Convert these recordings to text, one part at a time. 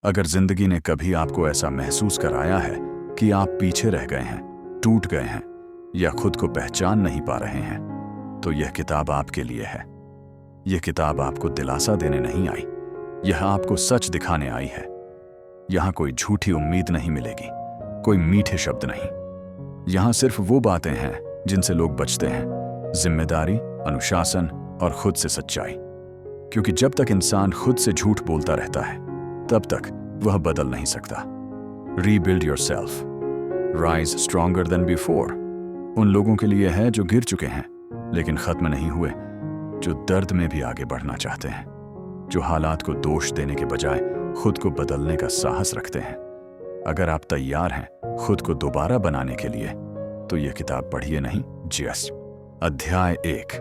अगर जिंदगी ने कभी आपको ऐसा महसूस कराया है कि आप पीछे रह गए हैं, टूट गए हैं या खुद को पहचान नहीं पा रहे हैं, तो यह किताब आपके लिए है। यह किताब आपको दिलासा देने नहीं आई, यह आपको सच दिखाने आई है। यहाँ कोई झूठी उम्मीद नहीं मिलेगी, कोई मीठे शब्द नहीं। यहाँ सिर्फ वो बातें हैं जिनसे लोग बचते हैं, जिम्मेदारी, अनुशासन और खुद से सच्चाई। क्योंकि जब तक इंसान खुद से झूठ बोलता रहता है, तब तक वह बदल नहीं सकता। Rebuild yourself, rise stronger than before उन लोगों के लिए है जो गिर चुके हैं लेकिन खत्म नहीं हुए, जो दर्द में भी आगे बढ़ना चाहते हैं, जो हालात को दोष देने के बजाय खुद को बदलने का साहस रखते हैं। अगर आप तैयार हैं खुद को दोबारा बनाने के लिए, तो यह किताब पढ़िए नहीं, जियस। अध्याय 1।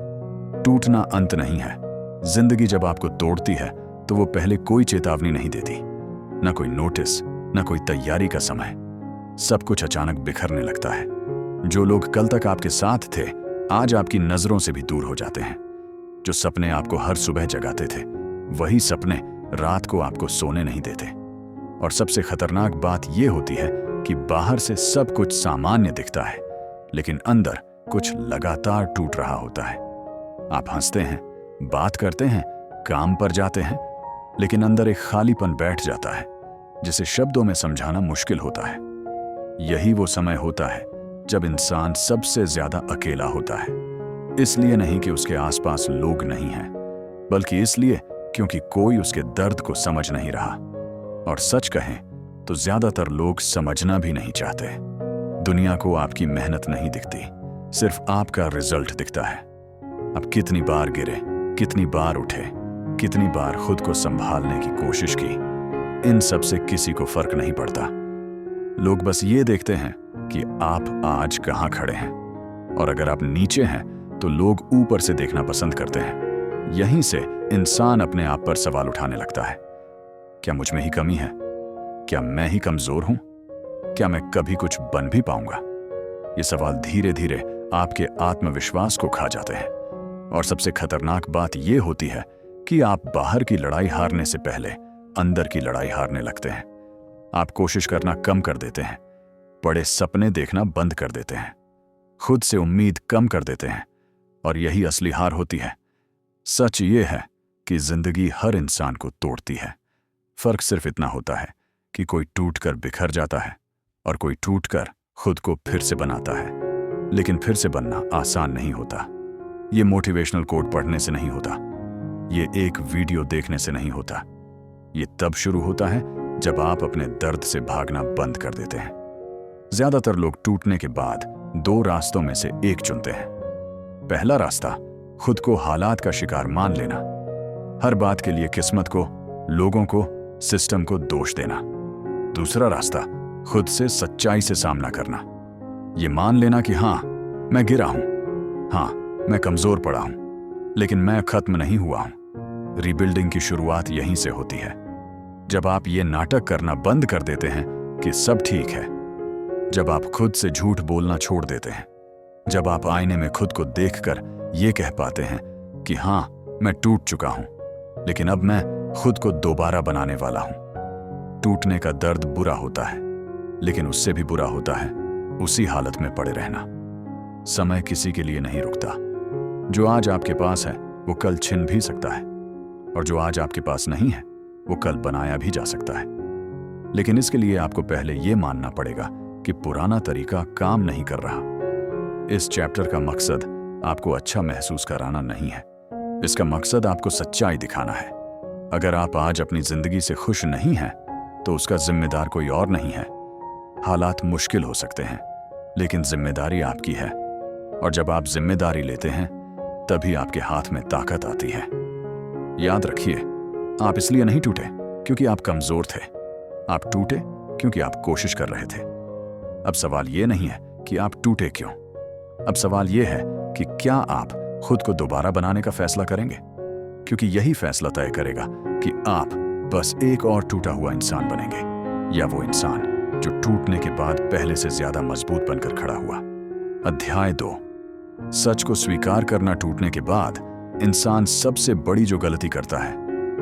टूटना अंत नहीं है। जिंदगी जब आपको तोड़ती है तो वो पहले कोई चेतावनी नहीं देती, न कोई नोटिस, न कोई तैयारी का समय। सब कुछ अचानक बिखरने लगता है। जो लोग कल तक आपके साथ थे, आज आपकी नजरों से भी दूर हो जाते हैं। जो सपने आपको हर सुबह जगाते थे, वही सपने रात को आपको सोने नहीं देते। और सबसे खतरनाक बात यह होती है कि बाहर से सब कुछ सामान्य दिखता है, लेकिन अंदर कुछ लगातार टूट रहा होता है। आप हंसते हैं, बात करते हैं, काम पर जाते हैं, लेकिन अंदर एक खालीपन बैठ जाता है जिसे शब्दों में समझाना मुश्किल होता है। यही वो समय होता है जब इंसान सबसे ज्यादा अकेला होता है। इसलिए नहीं कि उसके आसपास लोग नहीं हैं, बल्कि इसलिए क्योंकि कोई उसके दर्द को समझ नहीं रहा। और सच कहें तो ज्यादातर लोग समझना भी नहीं चाहते। दुनिया को आपकी मेहनत नहीं दिखती, सिर्फ आपका रिजल्ट दिखता है। आप कितनी बार गिरे, कितनी बार उठे, कितनी बार खुद को संभालने की कोशिश की, इन सब से किसी को फर्क नहीं पड़ता। लोग बस ये देखते हैं कि आप आज कहां खड़े हैं, और अगर आप नीचे हैं तो लोग ऊपर से देखना पसंद करते हैं। यहीं से इंसान अपने आप पर सवाल उठाने लगता है। क्या मुझ में ही कमी है? क्या मैं ही कमजोर हूं? क्या मैं कभी कुछ बन भी पाऊंगा? ये सवाल धीरे धीरे आपके आत्मविश्वास को खा जाते हैं। और सबसे खतरनाक बात यह होती है कि आप बाहर की लड़ाई हारने से पहले अंदर की लड़ाई हारने लगते हैं। आप कोशिश करना कम कर देते हैं, बड़े सपने देखना बंद कर देते हैं, खुद से उम्मीद कम कर देते हैं, और यही असली हार होती है। सच ये है कि जिंदगी हर इंसान को तोड़ती है। फर्क सिर्फ इतना होता है कि कोई टूटकर बिखर जाता है और कोई टूटकर खुद को फिर से बनाता है। लेकिन फिर से बनना आसान नहीं होता। ये मोटिवेशनल कोट पढ़ने से नहीं होता, ये एक वीडियो देखने से नहीं होता। ये तब शुरू होता है जब आप अपने दर्द से भागना बंद कर देते हैं। ज्यादातर लोग टूटने के बाद दो रास्तों में से एक चुनते हैं। पहला रास्ता, खुद को हालात का शिकार मान लेना, हर बात के लिए किस्मत को, लोगों को, सिस्टम को दोष देना। दूसरा रास्ता, खुद से सच्चाई से सामना करना, ये मान लेना कि हाँ, मैं गिरा हूं, हाँ, मैं कमजोर पड़ा हूं, लेकिन मैं खत्म नहीं हुआ हूं। रीबिल्डिंग की शुरुआत यहीं से होती है, जब आप ये नाटक करना बंद कर देते हैं कि सब ठीक है, जब आप खुद से झूठ बोलना छोड़ देते हैं, जब आप आईने में खुद को देखकर ये कह पाते हैं कि हाँ, मैं टूट चुका हूं, लेकिन अब मैं खुद को दोबारा बनाने वाला हूं। टूटने का दर्द बुरा होता है, लेकिन उससे भी बुरा होता है उसी हालत में पड़े रहना। समय किसी के लिए नहीं रुकता। जो आज आपके पास है वो कल छिन भी सकता है, और जो आज आपके पास नहीं है वो कल बनाया भी जा सकता है। लेकिन इसके लिए आपको पहले ये मानना पड़ेगा कि पुराना तरीका काम नहीं कर रहा। इस चैप्टर का मकसद आपको अच्छा महसूस कराना नहीं है, इसका मकसद आपको सच्चाई दिखाना है। अगर आप आज अपनी जिंदगी से खुश नहीं हैं, तो उसका जिम्मेदार कोई और नहीं है। हालात मुश्किल हो सकते हैं, लेकिन जिम्मेदारी आपकी है, और जब आप जिम्मेदारी लेते हैं तभी आपके हाथ में ताकत आती है। याद रखिए, आप इसलिए नहीं टूटे क्योंकि आप कमजोर थे, आप टूटे क्योंकि आप कोशिश कर रहे थे। अब सवाल यह नहीं है कि आप टूटे क्यों, अब सवाल यह है कि क्या आप खुद को दोबारा बनाने का फैसला करेंगे, क्योंकि यही फैसला तय करेगा कि आप बस एक और टूटा हुआ इंसान बनेंगे, या वो इंसान जो टूटने के बाद पहले से ज्यादा मजबूत बनकर खड़ा हुआ। अध्याय 2। सच को स्वीकार करना। टूटने के बाद इंसान सबसे बड़ी जो गलती करता है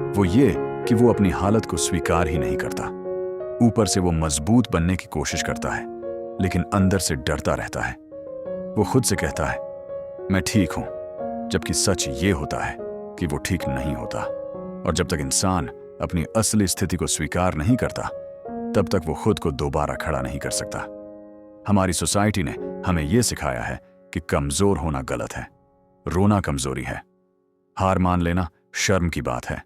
वो ये कि वो अपनी हालत को स्वीकार ही नहीं करता। ऊपर से वो मजबूत बनने की कोशिश करता है, लेकिन अंदर से डरता रहता है। वो खुद से कहता है, मैं ठीक हूं, जबकि सच ये होता है कि वो ठीक नहीं होता। और जब तक इंसान अपनी असली स्थिति को स्वीकार नहीं करता, तब तक वो खुद को दोबारा खड़ा नहीं कर सकता। हमारी सोसाइटी ने हमें यह सिखाया है कि कमजोर होना गलत है, रोना कमजोरी है, हार मान लेना शर्म की बात है।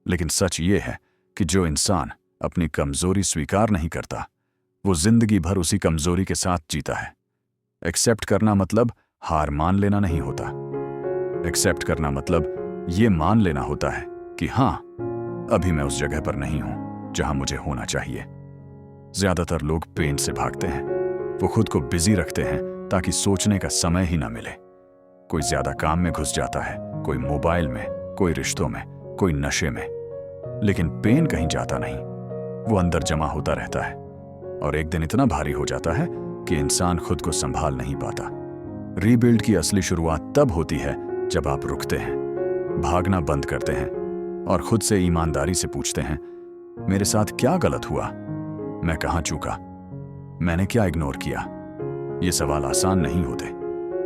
लेकिन सच ये है कि जो इंसान अपनी कमजोरी स्वीकार नहीं करता, वो जिंदगी भर उसी कमजोरी के साथ जीता है। एक्सेप्ट करना मतलब हार मान लेना नहीं होता। एक्सेप्ट करना मतलब ये मान लेना होता है कि हाँ, अभी मैं उस जगह पर नहीं हूं जहां मुझे होना चाहिए। ज्यादातर लोग पेन से भागते हैं। वो खुद को बिजी रखते हैं ताकि सोचने का समय ही ना मिले। कोई ज्यादा काम में घुस जाता है, कोई मोबाइल में, कोई रिश्तों में, कोई नशे में। लेकिन पेन कहीं जाता नहीं, वो अंदर जमा होता रहता है और एक दिन इतना भारी हो जाता है कि इंसान खुद को संभाल नहीं पाता। रीबिल्ड की असली शुरुआत तब होती है जब आप रुकते हैं, भागना बंद करते हैं और खुद से ईमानदारी से पूछते हैं, मेरे साथ क्या गलत हुआ? मैं कहां चूका? मैंने क्या इग्नोर किया? ये सवाल आसान नहीं होते,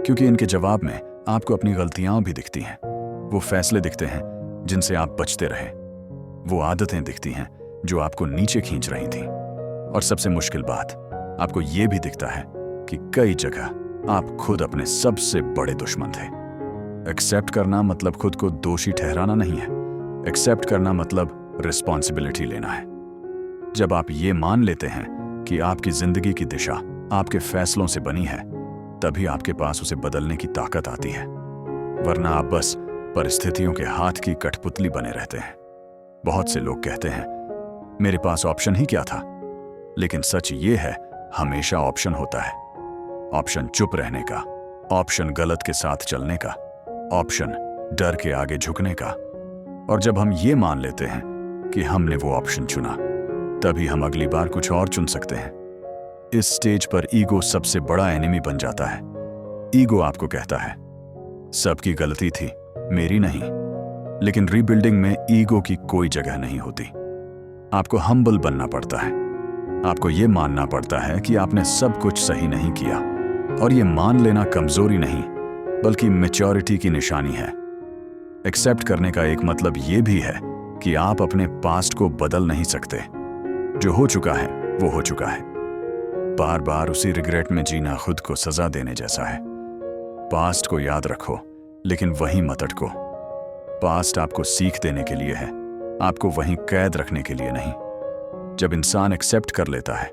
क्योंकि इनके जवाब में आपको अपनी गलतियां भी दिखती हैं। वो फैसले दिखते हैं जिनसे आप बचते रहे, वो आदतें दिखती हैं जो आपको नीचे खींच रही थीं। और सबसे मुश्किल बात, आपको यह भी दिखता है कि कई जगह आप खुद अपने सबसे बड़े दुश्मन थे। एक्सेप्ट करना मतलब खुद को दोषी ठहराना नहीं है। एक्सेप्ट करना मतलब रिस्पॉन्सिबिलिटी लेना है। जब आप ये मान लेते हैं कि आपकी जिंदगी की दिशा आपके फैसलों से बनी है, तभी आपके पास उसे बदलने की ताकत आती है। वरना आप बस परिस्थितियों के हाथ की कठपुतली बने रहते हैं। बहुत से लोग कहते हैं, मेरे पास ऑप्शन ही क्या था? लेकिन सच ये है, हमेशा ऑप्शन होता है। ऑप्शन चुप रहने का, ऑप्शन गलत के साथ चलने का, ऑप्शन डर के आगे झुकने का। और जब हम ये मान लेते हैं कि हमने वो ऑप्शन चुना, तभी हम अगली बार कुछ और चुन सकते हैं। इस स्टेज पर ईगो सबसे बड़ा एनिमी बन जाता है। ईगो आपको कहता है, सबकी गलती थी, मेरी नहीं। लेकिन रीबिल्डिंग में ईगो की कोई जगह नहीं होती। आपको हम्बल बनना पड़ता है। आपको यह मानना पड़ता है कि आपने सब कुछ सही नहीं किया। और यह मान लेना कमजोरी नहीं, बल्कि मैच्योरिटी की निशानी है। एक्सेप्ट करने का एक मतलब यह भी है कि आप अपने पास्ट को बदल नहीं सकते। जो हो चुका है वो हो चुका है। बार बार उसी रिग्रेट में जीना खुद को सजा देने जैसा है। पास्ट को याद रखो, लेकिन वहीं मत अटको। पास्ट आपको सीख देने के लिए है, आपको वहीं कैद रखने के लिए नहीं। जब इंसान एक्सेप्ट कर लेता है,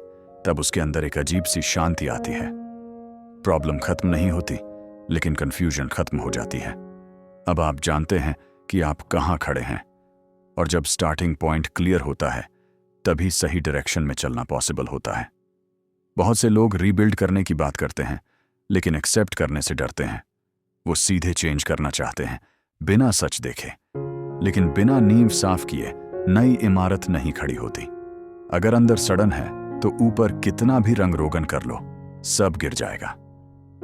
तब उसके अंदर एक अजीब सी शांति आती है। प्रॉब्लम खत्म नहीं होती, लेकिन कंफ्यूजन खत्म हो जाती है। अब आप जानते हैं कि आप कहां खड़े हैं, और जब स्टार्टिंग पॉइंट क्लियर होता है, तभी सही डायरेक्शन में चलना पॉसिबल होता है। बहुत से लोग रीबिल्ड करने की बात करते हैं, लेकिन एक्सेप्ट करने से डरते हैं। वो सीधे चेंज करना चाहते हैं, बिना सच देखे। लेकिन बिना नींव साफ किए नई इमारत नहीं खड़ी होती। अगर अंदर सड़न है, तो ऊपर कितना भी रंग रोगन कर लो, सब गिर जाएगा।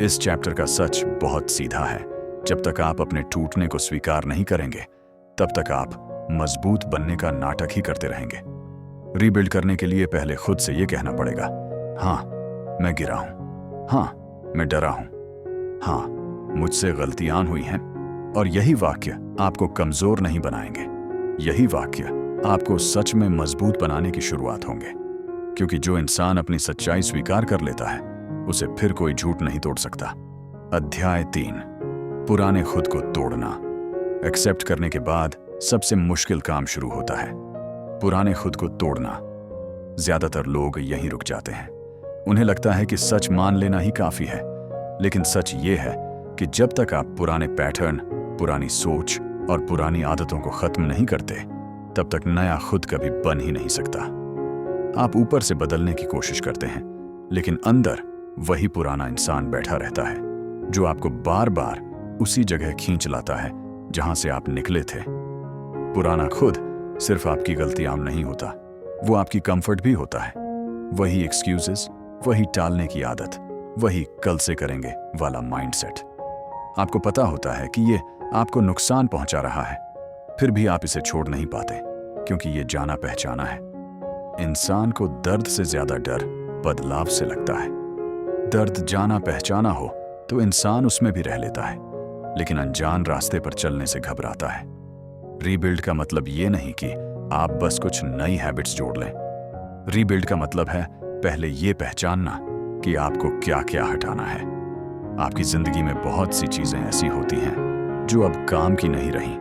इस चैप्टर का सच बहुत सीधा है। जब तक आप अपने टूटने को स्वीकार नहीं करेंगे, तब तक आप मजबूत बनने का नाटक ही करते रहेंगे। रीबिल्ड करने के लिए पहले खुद से यह कहना पड़ेगा, हाँ, मैं गिरा हूं, हाँ, मैं डरा हूं, हाँ, मुझसे गलतियां हुई हैं। और यही वाक्य आपको कमजोर नहीं बनाएंगे। यही वाक्य आपको सच में मजबूत बनाने की शुरुआत होंगे। क्योंकि जो इंसान अपनी सच्चाई स्वीकार कर लेता है, उसे फिर कोई झूठ नहीं तोड़ सकता। अध्याय 3, पुराने खुद को तोड़ना। एक्सेप्ट करने के बाद सबसे मुश्किल काम शुरू होता है, पुराने खुद को तोड़ना। ज्यादातर लोग यहीं रुक जाते हैं। उन्हें लगता है कि सच मान लेना ही काफी है। लेकिन सच ये है कि जब तक आप पुराने पैटर्न, पुरानी सोच और पुरानी आदतों को खत्म नहीं करते, तब तक नया खुद कभी बन ही नहीं सकता। आप ऊपर से बदलने की कोशिश करते हैं, लेकिन अंदर वही पुराना इंसान बैठा रहता है, जो आपको बार बार उसी जगह खींच लाता है जहां से आप निकले थे। पुराना खुद सिर्फ आपकी गलतियां नहीं होता, वो आपकी कंफर्ट भी होता है। वही एक्सक्यूजेस, वही टालने की आदत, वही कल से करेंगे वाला माइंडसेट। आपको पता होता है कि ये आपको नुकसान पहुंचा रहा है, फिर भी आप इसे छोड़ नहीं पाते, क्योंकि ये जाना पहचाना है। इंसान को दर्द से ज्यादा डर बदलाव से लगता है। दर्द जाना पहचाना हो तो इंसान उसमें भी रह लेता है, लेकिन अनजान रास्ते पर चलने से घबराता है। रीबिल्ड का मतलब ये नहीं कि आप बस कुछ नई हैबिट्स जोड़ लें। रीबिल्ड का मतलब है पहले ये पहचानना कि आपको क्या क्या हटाना है। आपकी जिंदगी में बहुत सी चीजें ऐसी होती हैं जो अब काम की नहीं रही,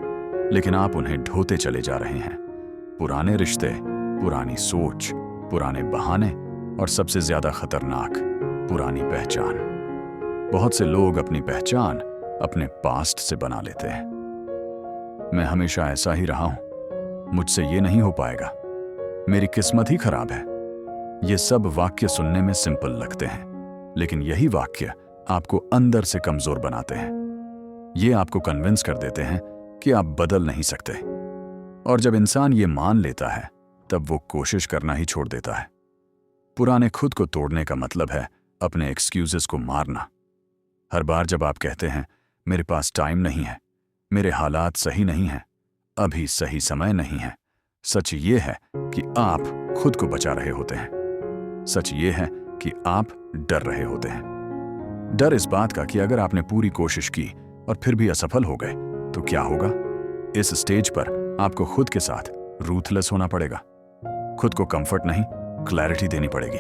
लेकिन आप उन्हें ढोते चले जा रहे हैं। पुराने रिश्ते, पुरानी सोच, पुराने बहाने और सबसे ज्यादा खतरनाक, पुरानी पहचान। बहुत से लोग अपनी पहचान अपने पास्ट से बना लेते हैं। मैं हमेशा ऐसा ही रहा हूं, मुझसे ये नहीं हो पाएगा, मेरी किस्मत ही खराब है। ये सब वाक्य सुनने में सिंपल लगते हैं, लेकिन यही वाक्य आपको अंदर से कमजोर बनाते हैं। ये आपको कन्विंस कर देते हैं कि आप बदल नहीं सकते। और जब इंसान ये मान लेता है, तब वो कोशिश करना ही छोड़ देता है। पुराने खुद को तोड़ने का मतलब है अपने एक्सक्यूजेस को मारना। हर बार जब आप कहते हैं मेरे पास टाइम नहीं है, मेरे हालात सही नहीं हैं, अभी सही समय नहीं है, सच ये है कि आप खुद को बचा रहे होते हैं। सच ये है कि आप डर रहे होते हैं। डर इस बात का कि अगर आपने पूरी कोशिश की और फिर भी असफल हो गए तो क्या होगा। इस स्टेज पर आपको खुद के साथ रूथलेस होना पड़ेगा। खुद को कंफर्ट नहीं, क्लैरिटी देनी पड़ेगी।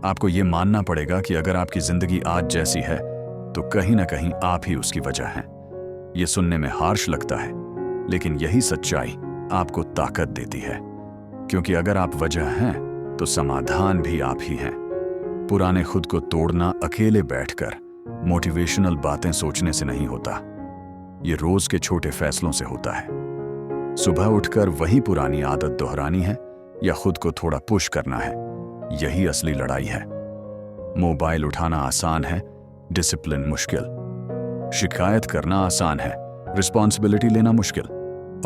आपको यह मानना पड़ेगा कि अगर आपकी जिंदगी आज जैसी है तो कहीं ना कहीं आप ही उसकी वजह हैं। यह सुनने में हार्श लगता है, लेकिन यही सच्चाई आपको ताकत देती है, क्योंकि अगर आप वजह हैं तो समाधान भी आप ही हैं। पुराने खुद को तोड़ना अकेले बैठकर मोटिवेशनल बातें सोचने से नहीं होता। ये रोज के छोटे फैसलों से होता है। सुबह उठकर वही पुरानी आदत दोहरानी है या खुद को थोड़ा पुश करना है, यही असली लड़ाई है। मोबाइल उठाना आसान है, डिसिप्लिन मुश्किल। शिकायत करना आसान है, रिस्पॉन्सिबिलिटी लेना मुश्किल।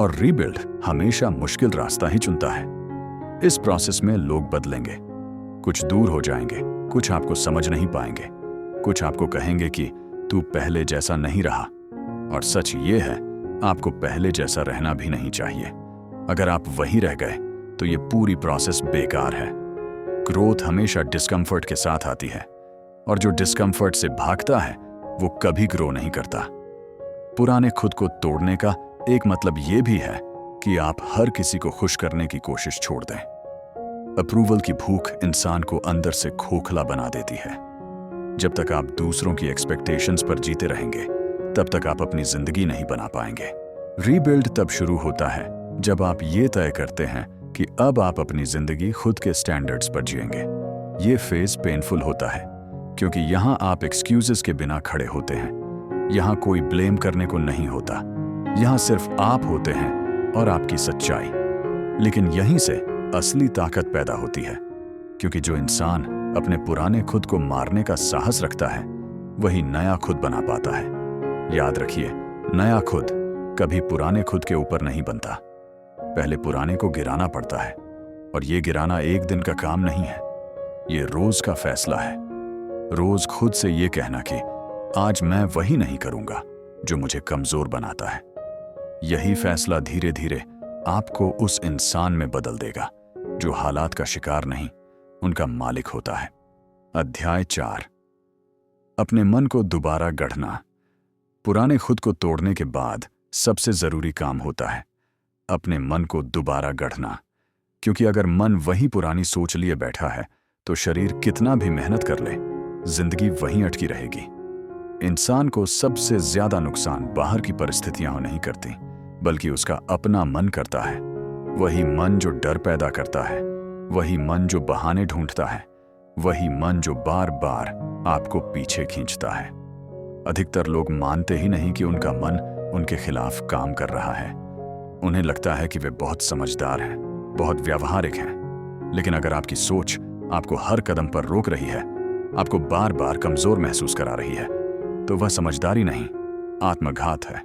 और रीबिल्ड हमेशा मुश्किल रास्ता ही चुनता है। इस प्रोसेस में लोग बदलेंगे, कुछ दूर हो जाएंगे, कुछ आपको समझ नहीं पाएंगे, कुछ आपको कहेंगे कि तू पहले जैसा नहीं रहा। और सच ये है, आपको पहले जैसा रहना भी नहीं चाहिए। अगर आप वहीं रह गए तो ये पूरी प्रोसेस बेकार है। ग्रोथ हमेशा डिस्कम्फर्ट के साथ आती है, और जो डिस्कम्फर्ट से भागता है वो कभी ग्रो नहीं करता। पुराने खुद को तोड़ने का एक मतलब ये भी है कि आप हर किसी को खुश करने की कोशिश छोड़ दें। अप्रूवल की भूख इंसान को अंदर से खोखला बना देती है। जब तक आप दूसरों की एक्सपेक्टेशंस पर जीते रहेंगे, तब तक आप अपनी जिंदगी नहीं बना पाएंगे। रीबिल्ड तब शुरू होता है जब आप ये तय करते हैं कि अब आप अपनी जिंदगी खुद के स्टैंडर्ड्स पर जिएंगे। ये फेज पेनफुल होता है, क्योंकि यहाँ आप एक्सक्यूजेस के बिना खड़े होते हैं। यहाँ कोई ब्लेम करने को नहीं होता, यहाँ सिर्फ आप होते हैं और आपकी सच्चाई। लेकिन यहीं से असली ताकत पैदा होती है, क्योंकि जो इंसान अपने पुराने खुद को मारने का साहस रखता है, वही नया खुद बना पाता है। याद रखिए, नया खुद कभी पुराने खुद के ऊपर नहीं बनता। पहले पुराने को गिराना पड़ता है, और ये गिराना एक दिन का काम नहीं है, ये रोज का फैसला है। रोज खुद से ये कहना कि आज मैं वही नहीं करूंगा जो मुझे कमजोर बनाता है। यही फैसला धीरे धीरे आपको उस इंसान में बदल देगा जो हालात का शिकार नहीं, उनका मालिक होता है। अध्याय 4, अपने मन को दोबारा गढ़ना। पुराने खुद को तोड़ने के बाद सबसे जरूरी काम होता है अपने मन को दोबारा गढ़ना, क्योंकि अगर मन वही पुरानी सोच लिए बैठा है तो शरीर कितना भी मेहनत कर ले, जिंदगी वहीं अटकी रहेगी। इंसान को सबसे ज्यादा नुकसान बाहर की परिस्थितियां नहीं करती, बल्कि उसका अपना मन करता है। वही मन जो डर पैदा करता है, वही मन जो बहाने ढूंढता है, वही मन जो बार बार आपको पीछे खींचता है। अधिकतर लोग मानते ही नहीं कि उनका मन उनके खिलाफ काम कर रहा है। उन्हें लगता है कि वे बहुत समझदार हैं, बहुत व्यावहारिक हैं। लेकिन अगर आपकी सोच आपको हर कदम पर रोक रही है, आपको बार बार कमजोर महसूस करा रही है, तो वह समझदारी नहीं, आत्मघात है।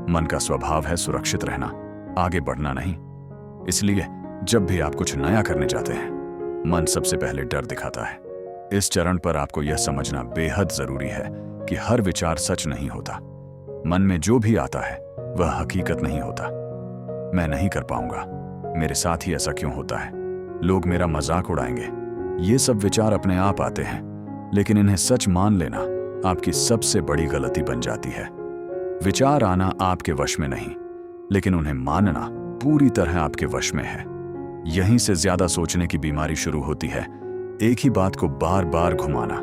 मन का स्वभाव है सुरक्षित रहना, आगे बढ़ना नहीं। इसलिए जब भी आप कुछ नया करने जाते हैं, मन सबसे पहले डर दिखाता है। इस चरण पर आपको यह समझना बेहद जरूरी है कि हर विचार सच नहीं होता। मन में जो भी आता है वह हकीकत नहीं होता। मैं नहीं कर पाऊंगा, मेरे साथ ही ऐसा क्यों होता है, लोग मेरा मजाक उड़ाएंगे। ये सब विचार अपने आप आते हैं, लेकिन इन्हें सच मान लेना आपकी सबसे बड़ी गलती बन जाती है। विचार आना आपके वश में नहीं, लेकिन उन्हें मानना पूरी तरह आपके वश में है। यहीं से ज्यादा सोचने की बीमारी शुरू होती है। एक ही बात को बार बार घुमाना,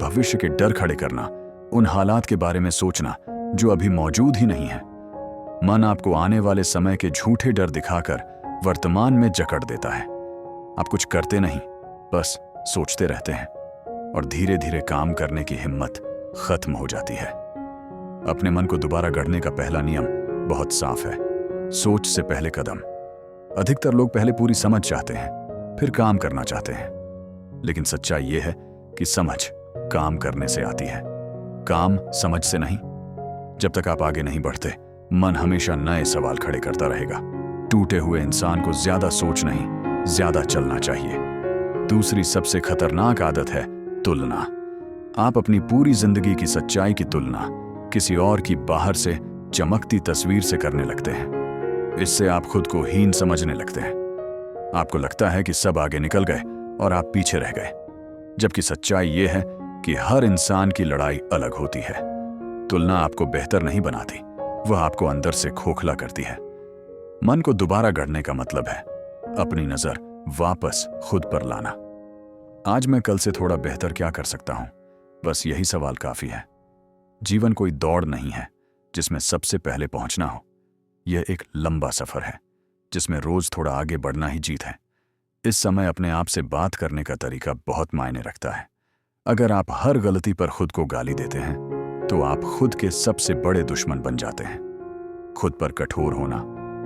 भविष्य के डर खड़े करना, उन हालात के बारे में सोचना जो अभी मौजूद ही नहीं है। मन आपको आने वाले समय के झूठे डर दिखाकर वर्तमान में जकड़ देता है। आप कुछ करते नहीं, बस सोचते रहते हैं, और धीरे धीरे काम करने की हिम्मत खत्म हो जाती है। अपने मन को दोबारा गढ़ने का पहला नियम बहुत साफ है, सोच से पहले कदम। अधिकतर लोग पहले पूरी समझ चाहते हैं, फिर काम करना चाहते हैं, लेकिन सच्चाई यह है कि समझ काम करने से आती है, काम समझ से नहीं। जब तक आप आगे नहीं बढ़ते, मन हमेशा नए सवाल खड़े करता रहेगा। टूटे हुए इंसान को ज्यादा सोच नहीं, ज्यादा चलना चाहिए। दूसरी सबसे खतरनाक आदत है तुलना। आप अपनी पूरी जिंदगी की सच्चाई की तुलना किसी और की बाहर से चमकती तस्वीर से करने लगते हैं। इससे आप खुद को हीन समझने लगते हैं। आपको लगता है कि सब आगे निकल गए और आप पीछे रह गए, जबकि सच्चाई यह है कि हर इंसान की लड़ाई अलग होती है। तुलना आपको बेहतर नहीं बनाती, वह आपको अंदर से खोखला करती है। मन को दोबारा गढ़ने का मतलब है अपनी नजर वापस खुद पर लाना। आज मैं कल से थोड़ा बेहतर क्या कर सकता हूं, बस यही सवाल काफी है। जीवन कोई दौड़ नहीं है जिसमें सबसे पहले पहुंचना हो। यह एक लंबा सफर है जिसमें रोज थोड़ा आगे बढ़ना ही जीत है। इस समय अपने आप से बात करने का तरीका बहुत मायने रखता है। अगर आप हर गलती पर खुद को गाली देते हैं, तो आप खुद के सबसे बड़े दुश्मन बन जाते हैं। खुद पर कठोर होना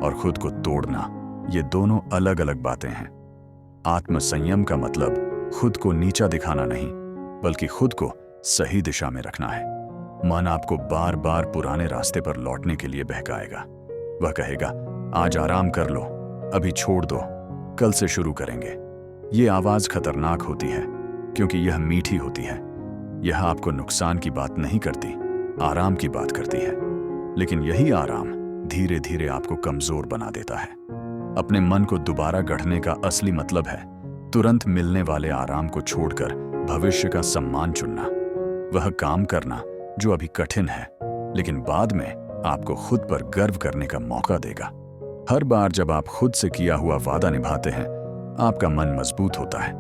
और खुद को तोड़ना, ये दोनों अलग अलग बातें हैं। आत्मसंयम का मतलब खुद को नीचा दिखाना नहीं, बल्कि खुद को सही दिशा में रखना है। मन आपको बार बार पुराने रास्ते पर लौटने के लिए बहकाएगा। वह कहेगा, आज आराम कर लो, अभी छोड़ दो, कल से शुरू करेंगे। ये आवाज खतरनाक होती है क्योंकि यह मीठी होती है। यह आपको नुकसान की बात नहीं करती, आराम की बात करती है। लेकिन यही आराम धीरे धीरे आपको कमजोर बना देता है। अपने मन को दोबारा गढ़ने का असली मतलब है तुरंत मिलने वाले आराम को छोड़कर भविष्य का सम्मान चुनना। वह काम करना जो अभी कठिन है, लेकिन बाद में आपको खुद पर गर्व करने का मौका देगा। हर बार जब आप खुद से किया हुआ वादा निभाते हैं, आपका मन मजबूत होता है,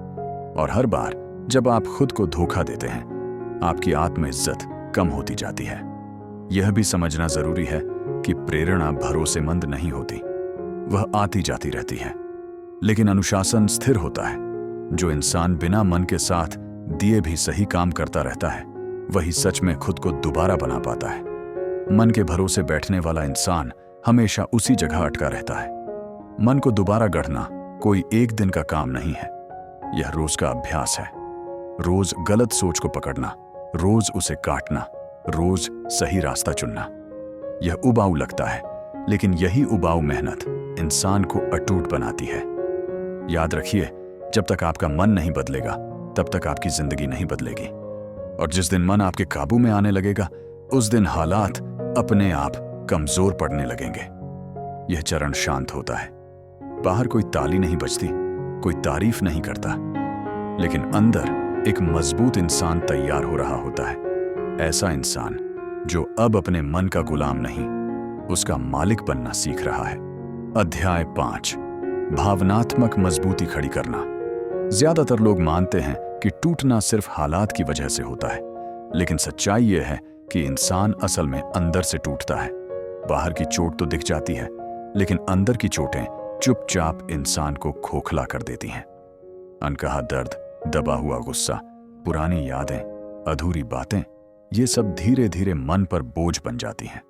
और हर बार जब आप खुद को धोखा देते हैं, आपकी आत्मइज्जत कम होती जाती है। यह भी समझना जरूरी है कि प्रेरणा भरोसेमंद नहीं होती, वह आती जाती रहती है, लेकिन अनुशासन स्थिर होता है। जो इंसान बिना मन के साथ दिए भी सही काम करता रहता है, वही सच में खुद को दोबारा बना पाता है। मन के भरोसे बैठने वाला इंसान हमेशा उसी जगह अटका रहता है। मन को दोबारा गढ़ना कोई एक दिन का काम नहीं है, यह रोज का अभ्यास है। रोज गलत सोच को पकड़ना, रोज उसे काटना, रोज सही रास्ता चुनना। यह उबाऊ लगता है, लेकिन यही उबाऊ मेहनत इंसान को अटूट बनाती है। याद रखिए, जब तक आपका मन नहीं बदलेगा, तब तक आपकी जिंदगी नहीं बदलेगी। और जिस दिन मन आपके काबू में आने लगेगा, उस दिन हालात अपने आप कमजोर पड़ने लगेंगे। यह चरण शांत होता है। बाहर कोई ताली नहीं बजती, कोई तारीफ नहीं करता, लेकिन अंदर एक मजबूत इंसान तैयार हो रहा होता है। ऐसा इंसान जो अब अपने मन का गुलाम नहीं, उसका मालिक बनना सीख रहा है। अध्याय 5, भावनात्मक मजबूती खड़ी करना। ज्यादातर लोग मानते हैं कि टूटना सिर्फ हालात की वजह से होता है, लेकिन सच्चाई यह है कि इंसान असल में अंदर से टूटता है। बाहर की चोट तो दिख जाती है, लेकिन अंदर की चोटें चुपचाप इंसान को खोखला कर देती हैं। अनकहा दर्द, दबा हुआ गुस्सा, पुरानी यादें, अधूरी बातें, ये सब धीरे धीरे मन पर बोझ बन जाती हैं।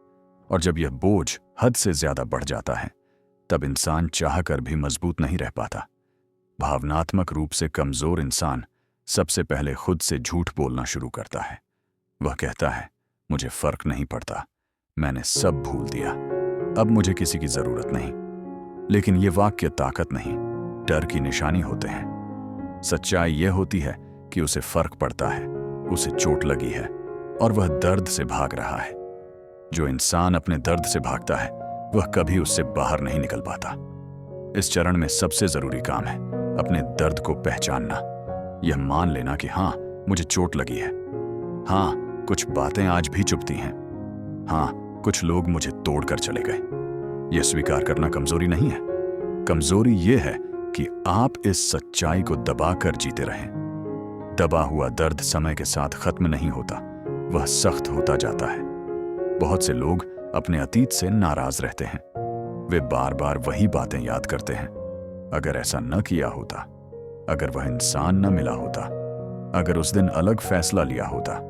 और जब यह बोझ हद से ज्यादा बढ़ जाता है, तब इंसान चाहकर भी मजबूत नहीं रह पाता। भावनात्मक रूप से कमजोर इंसान सबसे पहले खुद से झूठ बोलना शुरू करता है। वह कहता है, मुझे फर्क नहीं पड़ता, मैंने सब भूल दिया, अब मुझे किसी की जरूरत नहीं। लेकिन ये वाक्य ताकत नहीं, डर की निशानी होते हैं। सच्चाई यह होती है कि उसे फर्क पड़ता है, उसे चोट लगी है और वह दर्द से भाग रहा है। जो इंसान अपने दर्द से भागता है, वह कभी उससे बाहर नहीं निकल पाता। इस चरण में सबसे जरूरी काम है अपने दर्द को पहचानना। यह मान लेना कि हाँ, मुझे चोट लगी है। हाँ, कुछ बातें आज भी चुभती हैं। हाँ, कुछ लोग मुझे तोड़कर चले गए। यह स्वीकार करना कमजोरी नहीं है। कमजोरी यह है कि आप इस सच्चाई को दबाकर जीते रहें। दबा हुआ दर्द समय के साथ खत्म नहीं होता, वह सख्त होता जाता है। बहुत से लोग अपने अतीत से नाराज रहते हैं। वे बार बार वही बातें याद करते हैं। अगर ऐसा न किया होता, अगर वह इंसान न मिला होता, अगर उस दिन अलग फैसला लिया होता।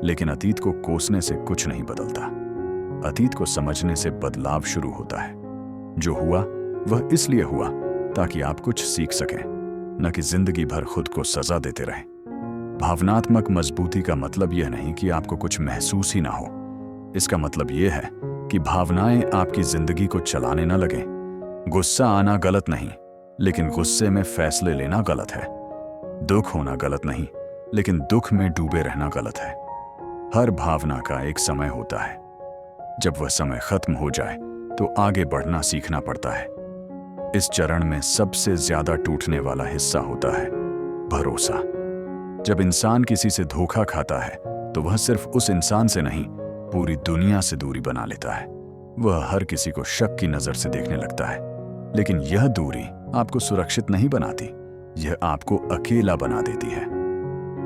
लेकिन अतीत को कोसने से कुछ नहीं बदलता। अतीत को समझने से बदलाव शुरू होता है। जो हुआ वह इसलिए हुआ ताकि आप कुछ सीख सकें, न कि जिंदगी भर खुद को सजा देते रहें। भावनात्मक मजबूती का मतलब यह नहीं कि आपको कुछ महसूस ही ना हो। इसका मतलब यह है कि भावनाएं आपकी जिंदगी को चलाने न लगें। गुस्सा आना गलत नहीं, लेकिन गुस्से में फैसले लेना गलत है। दुख होना गलत नहीं, लेकिन दुख में डूबे रहना गलत है। हर भावना का एक समय होता है। जब वह समय खत्म हो जाए तो आगे बढ़ना सीखना पड़ता है। इस चरण में सबसे ज्यादा टूटने वाला हिस्सा होता है भरोसा। जब इंसान किसी से धोखा खाता है तो वह सिर्फ उस इंसान से नहीं, पूरी दुनिया से दूरी बना लेता है। वह हर किसी को शक की नजर से देखने लगता है। लेकिन यह दूरी आपको सुरक्षित नहीं बनाती, यह आपको अकेला बना देती है।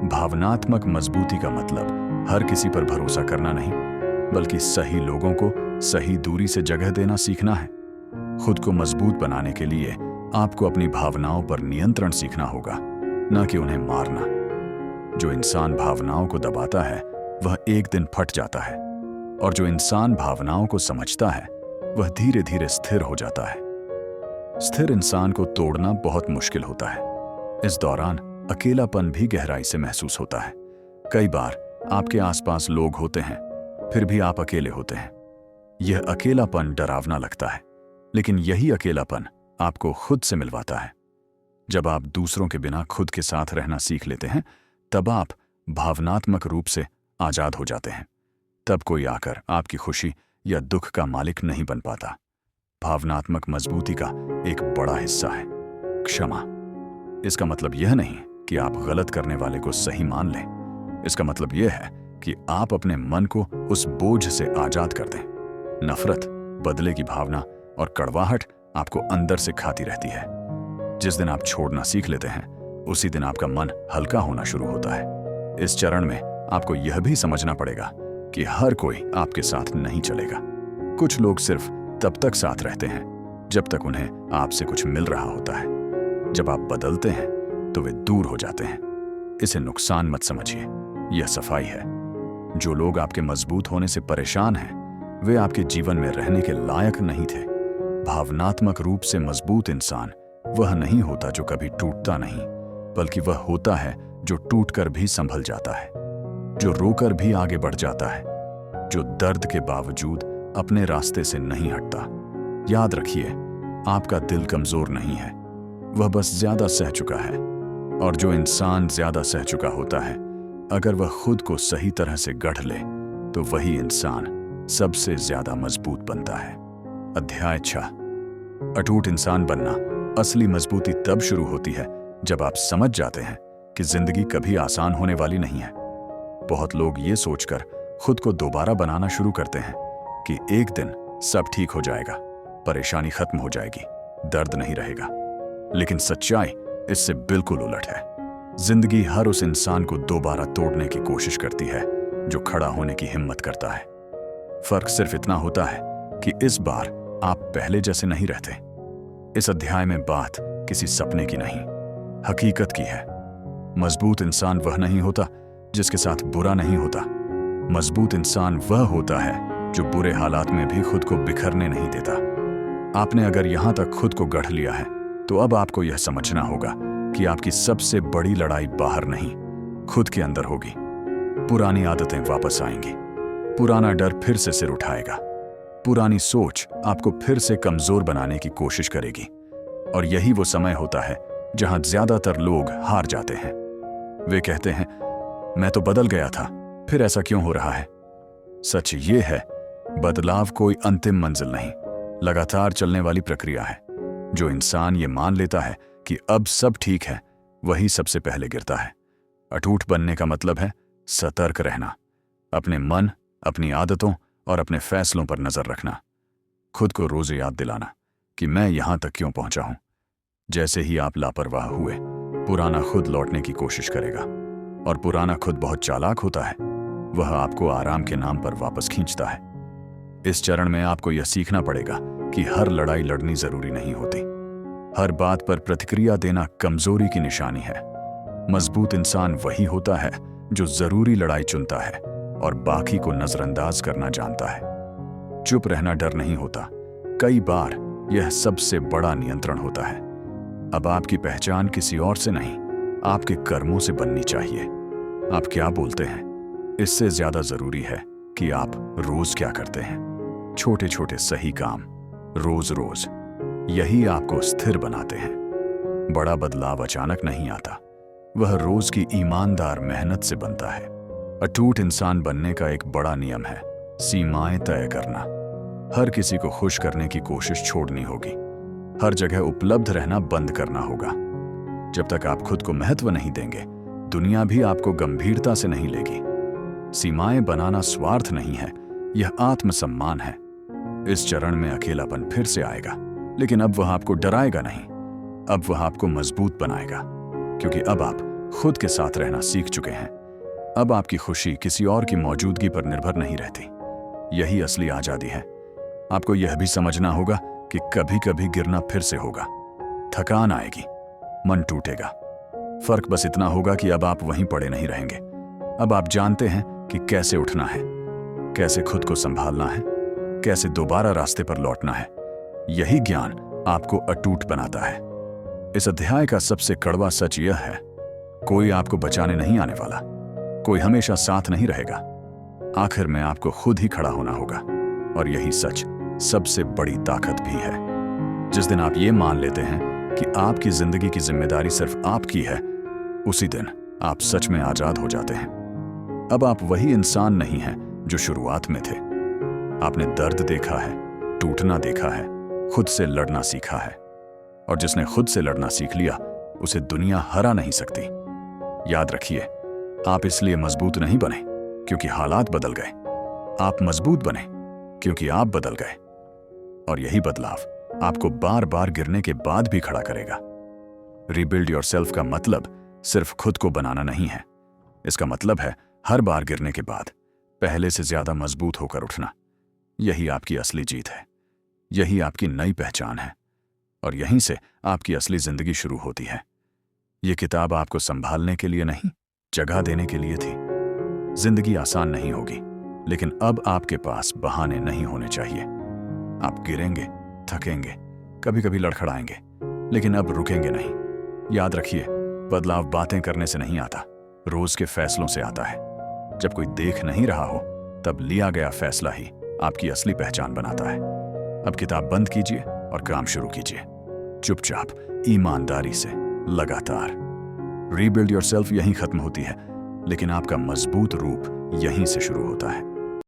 भावनात्मक मजबूती का मतलब हर किसी पर भरोसा करना नहीं, बल्कि सही लोगों को सही दूरी से जगह देना सीखना है। खुद को मजबूत बनाने के लिए आपको अपनी भावनाओं पर नियंत्रण सीखना होगा, न कि उन्हें मारना। जो इंसान भावनाओं को दबाता है वह एक दिन फट जाता है, और जो इंसान भावनाओं को समझता है वह धीरे धीरे स्थिर हो जाता है। स्थिर इंसान को तोड़ना बहुत मुश्किल होता है। इस दौरान अकेलापन भी गहराई से महसूस होता है। कई बार आपके आसपास लोग होते हैं, फिर भी आप अकेले होते हैं। यह अकेलापन डरावना लगता है, लेकिन यही अकेलापन आपको खुद से मिलवाता है। जब आप दूसरों के बिना खुद के साथ रहना सीख लेते हैं, तब आप भावनात्मक रूप से आजाद हो जाते हैं। तब कोई आकर आपकी खुशी या दुख का मालिक नहीं बन पाता। भावनात्मक मजबूती का एक बड़ा हिस्सा है क्षमा। इसका मतलब यह नहीं कि आप गलत करने वाले को सही मान लें। इसका मतलब यह है कि आप अपने मन को उस बोझ से आजाद कर दें। नफरत, बदले की भावना और कड़वाहट आपको अंदर से खाती रहती है। जिस दिन आप छोड़ना सीख लेते हैं, उसी दिन आपका मन हल्का होना शुरू होता है। इस चरण में आपको यह भी समझना पड़ेगा कि हर कोई आपके साथ नहीं चलेगा। कुछ लोग सिर्फ तब तक साथ रहते हैं जब तक उन्हें आपसे कुछ मिल रहा होता है। जब आप बदलते हैं तो वे दूर हो जाते हैं। इसे नुकसान मत समझिए, यह सफाई है। जो लोग आपके मजबूत होने से परेशान हैं, वे आपके जीवन में रहने के लायक नहीं थे। भावनात्मक रूप से मजबूत इंसान वह नहीं होता जो कभी टूटता नहीं, बल्कि वह होता है जो टूटकर भी संभल जाता है, जो रोकर भी आगे बढ़ जाता है, जो दर्द के बावजूद अपने रास्ते से नहीं हटता। याद रखिए, आपका दिल कमजोर नहीं है, वह बस ज्यादा सह चुका है। और जो इंसान ज्यादा सह चुका होता है, अगर वह खुद को सही तरह से गढ़ ले तो वही इंसान सबसे ज्यादा मजबूत बनता है। अध्याय 6। अटूट इंसान बनना। असली मजबूती तब शुरू होती है जब आप समझ जाते हैं कि जिंदगी कभी आसान होने वाली नहीं है। बहुत लोग ये सोचकर खुद को दोबारा बनाना शुरू करते हैं कि एक दिन सब ठीक हो जाएगा, परेशानी खत्म हो जाएगी, दर्द नहीं रहेगा। लेकिन सच्चाई इससे बिल्कुल उलट है। जिंदगी हर उस इंसान को दोबारा तोड़ने की कोशिश करती है जो खड़ा होने की हिम्मत करता है। फर्क सिर्फ इतना होता है कि इस बार आप पहले जैसे नहीं रहते। इस अध्याय में बात किसी सपने की नहीं, हकीकत की है। मजबूत इंसान वह नहीं होता जिसके साथ बुरा नहीं होता। मजबूत इंसान वह होता है जो बुरे हालात में भी खुद को बिखरने नहीं देता। आपने अगर यहां तक खुद को गढ़ लिया है, तो अब आपको यह समझना होगा कि आपकी सबसे बड़ी लड़ाई बाहर नहीं, खुद के अंदर होगी। पुरानी आदतें वापस आएंगी, पुराना डर फिर से सिर उठाएगा, पुरानी सोच आपको फिर से कमजोर बनाने की कोशिश करेगी। और यही वो समय होता है जहां ज्यादातर लोग हार जाते हैं। वे कहते हैं, मैं तो बदल गया था, फिर ऐसा क्यों हो रहा है? सच ये है, बदलाव कोई अंतिम मंजिल नहीं, लगातार चलने वाली प्रक्रिया है। जो इंसान ये मान लेता है कि अब सब ठीक है, वही सबसे पहले गिरता है। अटूट बनने का मतलब है सतर्क रहना, अपने मन, अपनी आदतों और अपने फैसलों पर नजर रखना, खुद को रोज याद दिलाना कि मैं यहां तक क्यों पहुंचा हूं। जैसे ही आप लापरवाह हुए, पुराना खुद लौटने की कोशिश करेगा, और पुराना खुद बहुत चालाक होता है। वह आपको आराम के नाम पर वापस खींचता है। इस चरण में आपको यह सीखना पड़ेगा कि हर लड़ाई लड़नी जरूरी नहीं होती। हर बात पर प्रतिक्रिया देना कमजोरी की निशानी है। मजबूत इंसान वही होता है जो जरूरी लड़ाई चुनता है और बाकी को नजरअंदाज करना जानता है। चुप रहना डर नहीं होता, कई बार यह सबसे बड़ा नियंत्रण होता है। अब आपकी पहचान किसी और से नहीं, आपके कर्मों से बननी चाहिए। आप क्या बोलते हैं, इससे ज्यादा जरूरी है कि आप रोज क्या करते हैं। छोटे छोटे सही काम रोज रोज, यही आपको स्थिर बनाते हैं। बड़ा बदलाव अचानक नहीं आता, वह रोज की ईमानदार मेहनत से बनता है। अटूट इंसान बनने का एक बड़ा नियम है सीमाएं तय करना। हर किसी को खुश करने की कोशिश छोड़नी होगी। हर जगह उपलब्ध रहना बंद करना होगा। जब तक आप खुद को महत्व नहीं देंगे, दुनिया भी आपको गंभीरता से नहीं लेगी। सीमाएं बनाना स्वार्थ नहीं है, यह आत्मसम्मान है। इस चरण में अकेलापन फिर से आएगा, लेकिन अब वह आपको डराएगा नहीं, अब वह आपको मजबूत बनाएगा, क्योंकि अब आप खुद के साथ रहना सीख चुके हैं। अब आपकी खुशी किसी और की मौजूदगी पर निर्भर नहीं रहती। यही असली आजादी है। आपको यह भी समझना होगा कि कभी कभी गिरना फिर से होगा, थकान आएगी, मन टूटेगा। फर्क बस इतना होगा कि अब आप वहीं पड़े नहीं रहेंगे। अब आप जानते हैं कि कैसे उठना है, कैसे खुद को संभालना है, कैसे दोबारा रास्ते पर लौटना है। यही ज्ञान आपको अटूट बनाता है। इस अध्याय का सबसे कड़वा सच यह है, कोई आपको बचाने नहीं आने वाला, कोई हमेशा साथ नहीं रहेगा। आखिर में आपको खुद ही खड़ा होना होगा, और यही सच सबसे बड़ी ताकत भी है। जिस दिन आप ये मान लेते हैं कि आपकी जिंदगी की जिम्मेदारी सिर्फ आपकी है, उसी दिन आप सच में आजाद हो जाते हैं। अब आप वही इंसान नहीं हैं जो शुरुआत में थे। आपने दर्द देखा है, टूटना देखा है, खुद से लड़ना सीखा है, और जिसने खुद से लड़ना सीख लिया, उसे दुनिया हरा नहीं सकती। याद रखिए, आप इसलिए मजबूत नहीं बने क्योंकि हालात बदल गए, आप मजबूत बने क्योंकि आप बदल गए। और यही बदलाव आपको बार बार गिरने के बाद भी खड़ा करेगा। रीबिल्ड योरसेल्फ का मतलब सिर्फ खुद को बनाना नहीं है, इसका मतलब है हर बार गिरने के बाद पहले से ज्यादा मजबूत होकर उठना। यही आपकी असली जीत है, यही आपकी नई पहचान है, और यहीं से आपकी असली जिंदगी शुरू होती है। यह किताब आपको संभालने के लिए नहीं, जगह देने के लिए थी। जिंदगी आसान नहीं होगी, लेकिन अब आपके पास बहाने नहीं होने चाहिए। आप गिरेंगे, थकेंगे, कभी कभी लड़खड़ाएंगे, लेकिन अब रुकेंगे नहीं। याद रखिए, बदलाव बातें करने से नहीं आता, रोज के फैसलों से आता है। जब कोई देख नहीं रहा हो, तब लिया गया फैसला ही आपकी असली पहचान बनाता है। अब किताब बंद कीजिए और काम शुरू कीजिए, चुपचाप, ईमानदारी से, लगातार। रीबिल्ड योरसेल्फ यहीं खत्म होती है, लेकिन आपका मजबूत रूप यहीं से शुरू होता है।